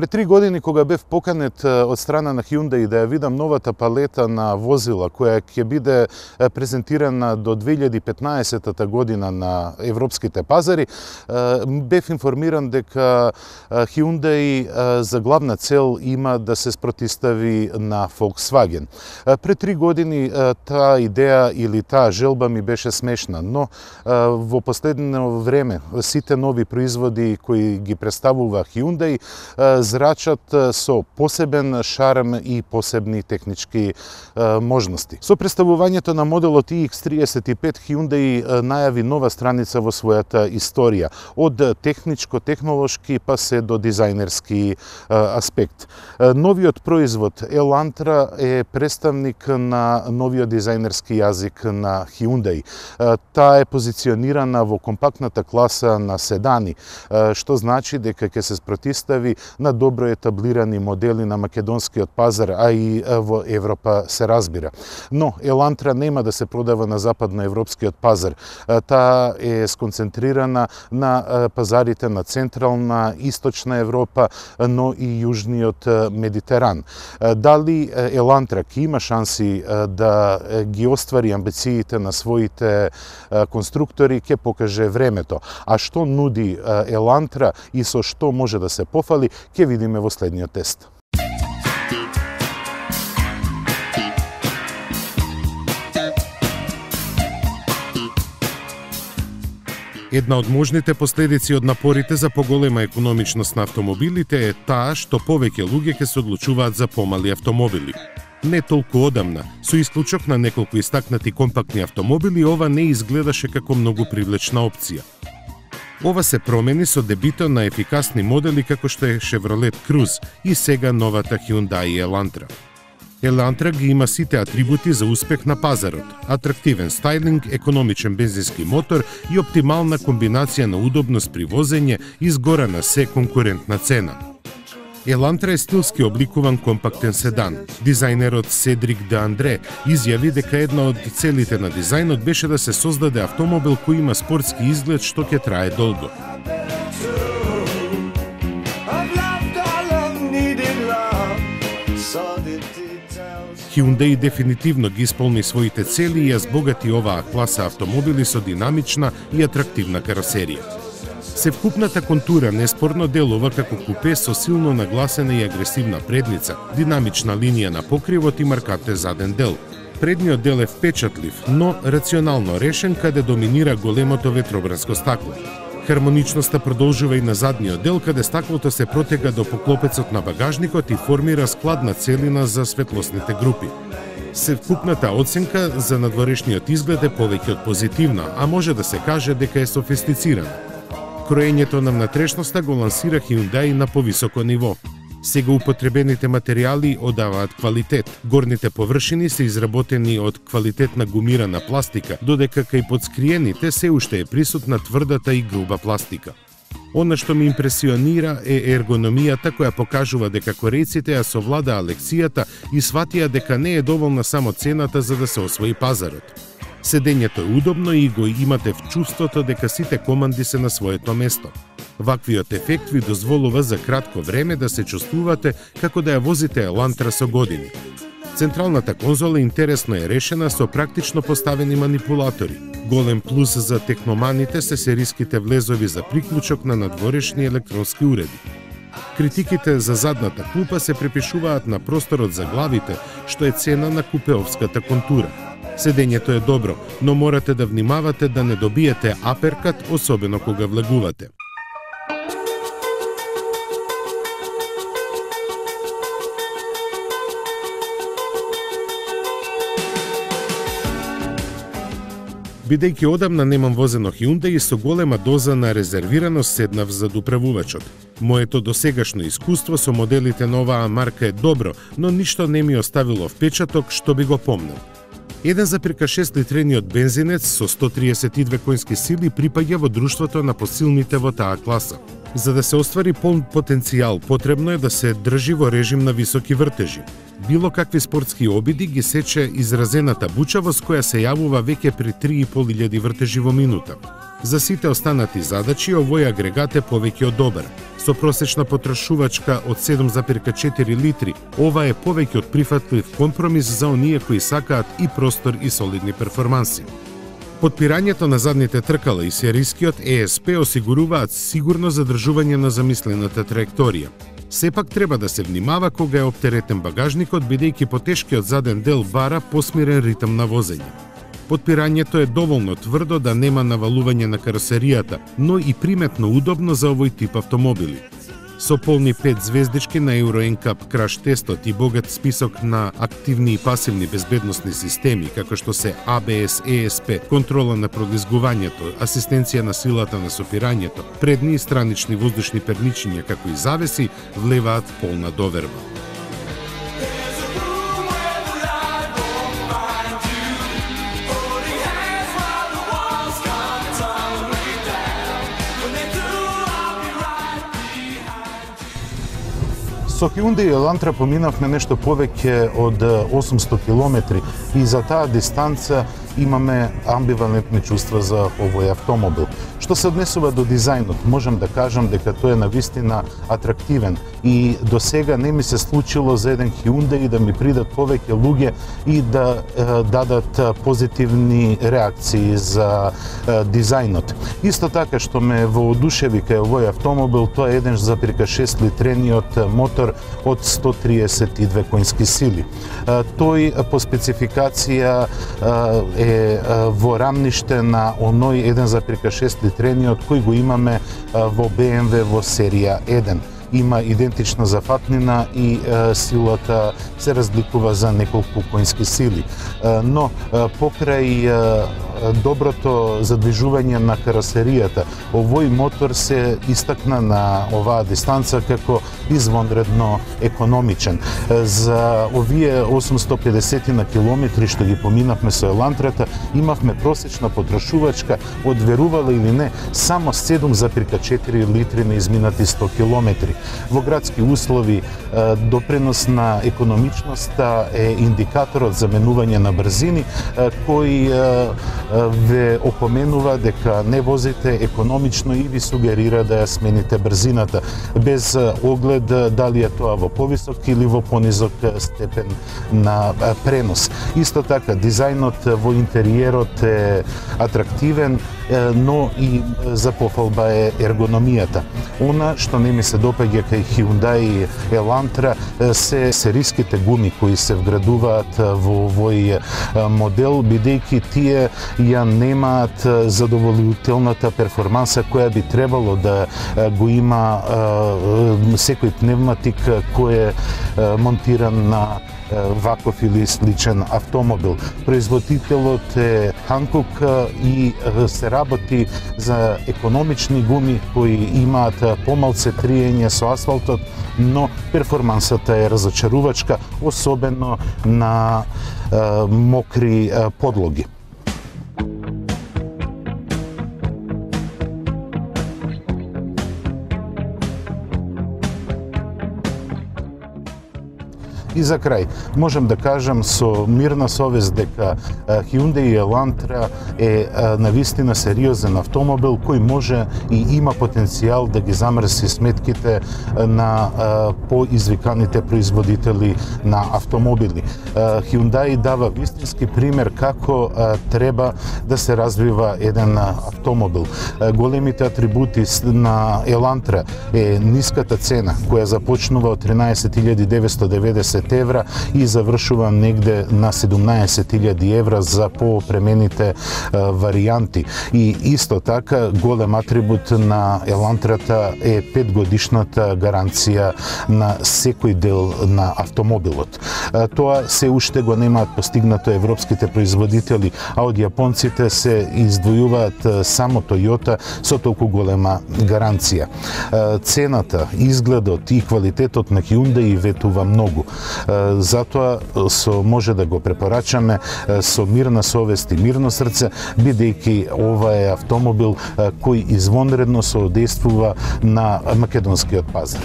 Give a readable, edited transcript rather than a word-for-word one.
Пред 3 години кога бев поканет од страна на Hyundai да ја видам новата палета на возила која ќе биде презентирана до 2015 година на европските пазари, бев информиран дека Hyundai за главна цел има да се спротистави на Volkswagen. Пред 3 години таа идеја или таа желба ми беше смешна, но во последно време сите нови производи кои ги представува Hyundai зрачат со посебен шарм и посебни технички можности. Со представувањето на моделот iX35 Hyundai најави нова страница во својата историја, од техничко-технолошки па се до дизајнерски аспект. Новиот производ Elantra е представник на новиот дизајнерски јазик на Hyundai. Таа е позиционирана во компактната класа на седани, што значи дека ќе се спротистави на добро етаблирани модели на македонскиот пазар, а и во Европа се разбира. Но Elantra нема да се продава на западноевропскиот пазар. Таа е сконцентрирана на пазарите на Централна, Источна Европа, но и Јужниот Медитеран. Дали Elantra ќе има шанси да ги оствари амбициите на своите конструктори, ќе покаже времето. А што нуди Elantra и со што може да се пофали, ќе видиме во следниот тест. Една од можните последици од напорите за поголема економичност на автомобилите е таа што повеќе луѓе ќе се одлучуваат за помали автомобили. Не толку одамна, со исклучок на неколку истакнати компактни автомобили, ова не изгледаше како многу привлечна опција. Ова се промени со дебитот на ефикасни модели како што е Chevrolet Cruze и сега новата Hyundai Elantra. Elantra ги има сите атрибути за успех на пазарот: атрактивен стајлинг, економичен бензински мотор и оптимална комбинација на удобност при возење и згора на се конкурентна цена. Elantra е стилски обликуван компактен седан. Дизајнерот Седрик Де Андре изјави дека една од целите на дизајнот беше да се создаде автомобил кој има спортски изглед што ќе трае долго. Hyundai дефинитивно ги исполни своите цели и ја збогати оваа класа автомобили со динамична и атрактивна каросерија. Севкупната контура неспорно делува како купе со силно нагласена и агресивна предница, динамична линија на покривот и маркантен заден дел. Предниот дел е впечатлив, но рационално решен каде доминира големото ветробранско стакло. Хармоничноста продолжува и на задниот дел, каде стаклото се протега до поклопецот на багажникот и формира складна целина за светлосните групи. Севкупната оценка за надворешниот изглед е повеќе од позитивна, а може да се каже дека е софистицирана. Кроењето на внатрешноста го лансира Hyundai на повисоко ниво. Сега употребените материјали одаваат квалитет. Горните површини се изработени од квалитетна гумирана пластика, додека кај подскриените се уште е присутна тврдата и груба пластика. Она што ми импресионира е ергономијата која покажува дека корејците ја совладаа лекцијата и сватија дека не е доволна само цената за да се освои пазарот. Седењето е удобно и го имате в чувството дека сите команди се на своето место. Ваквиот ефект ви дозволува за кратко време да се чувствувате како да ја возите Elantra со години. Централната конзола интересно е решена со практично поставени манипулатори. Голем плюс за техноманите се сериските влезови за приклучок на надворешни електронски уреди. Критиките за задната клупа се припишуваат на просторот за главите, што е цена на купеовската контура. Седењето е добро, но морате да внимавате да не добиете аперкат, особено кога влегувате. Бидејќи одамна немам возено Hyundai, со голема доза на резервираност седнав зад управувачот. Моето досегашно искуство со моделите на оваа марка е добро, но ништо не ми оставило впечаток што би го помнел. 1,6 литрениот бензинец со 132 конски сили припаѓа во друштвото на посилните во таа класа. За да се оствари полн потенцијал, потребно е да се држи во режим на високи вртежи. Било какви спортски обиди ги сече изразената бучавост која се јавува веќе при 3.500 вртежи во минута. За сите останати задачи, овој агрегат е повеќе од добар. Со просечна потрошувачка од 7,4 литри, ова е повеќе од прифатлив компромис за оние кои сакаат и простор и солидни перформанси. Подпирањето на задните тркала и серискиот ESP осигуруваат сигурно задржување на замислената траекторија. Сепак треба да се внимава кога е оптеретен багажникот, бидејќи потешкиот заден дел бара посмирен ритм на возење. Подпирањето е доволно тврдо да нема навалување на каросеријата, но и приметно удобно за овој тип автомобили. Со полни 5 звездички на Euro NCAP краш тестот и богат список на активни и пасивни безбедносни системи, како што се ABS, ESP, контрола на пролизгувањето, асистенција на силата на сопирањето, предни и странични воздушни перничиња, како и завеси, влеваат полна доверба. Со Hyundai Elantra поминавме нешто повеќе од 800 километри и за таа дистанца имаме амбивалентни чувства за овој автомобил. Што се однесува до дизајнот, можам да кажам дека тој е навистина атрактивен и до сега не ми се случило за еден Hyundai да ми придат повеќе луѓе и да дадат позитивни реакции за дизајнот. Исто така што ме воодушеви кај овој автомобил, тоа е 1,6 литрениот мотор од 132 конски сили. Тој по спецификација е во рамниште на оној 1,6 литрениот кој го имаме во BMW во серија 1. Има идентична зафатнина и силата се разликува за неколку конски сили. Но покрај доброто задвижување на каросеријата, овој мотор се истакна на оваа дистанца како извонредно економичен. За овие 850 на километри што ги поминавме со Елантрата, имавме просечна потрошувачка од, верувала или не, само 7,4 литри на изминати 100 километри. Во градски услови допринос на економичноста е индикаторот за менување на брзини кој ве опоменува дека не возите економично и ви сугерира да ја смените брзината, без оглед дали е тоа во повисок или во понизок степен на пренос. Исто така, дизајнот во интериерот е атрактивен, но и за пофалба е ергономијата. Она што не ми се допаѓа кај Hyundai Elantra се сериските гуми кои се вградуваат во овој модел, бидејќи тие ја немаат задоволителната перформанса која би требало да го има секој пневматик кој е монтиран на ваков или сличен автомобил. Производителот е Hankook и се работи за економични гуми кои имаат помалце триење со асфалтот, но перформансата е разочарувачка, особено на мокри подлоги. И за крај, можем да кажам со мирна совест дека Hyundai Elantra е навистина сериозен автомобил кој може и има потенцијал да ги замрси сметките на поизвиканите производители на автомобили. Hyundai дава вистински пример како треба да се развива еден автомобил. Големите атрибути на Elantra е ниската цена која започнува од 13.990 евра и завршува негде на 17.000 евра за поопремените варијанти. И исто така голем атрибут на Елантрата е 5-годишната гаранција на секој дел на автомобилот. Тоа се уште го немаат постигнато европските производители, а од јапонците се издвојуваат само Toyota со толку голема гаранција. Цената, изгледот и квалитетот на Hyundai ветува многу. Затоа може да го препорачаме со мирна совест и мирно срце, бидејќи ова е автомобил кој извонредно соодействува на македонскиот пазар.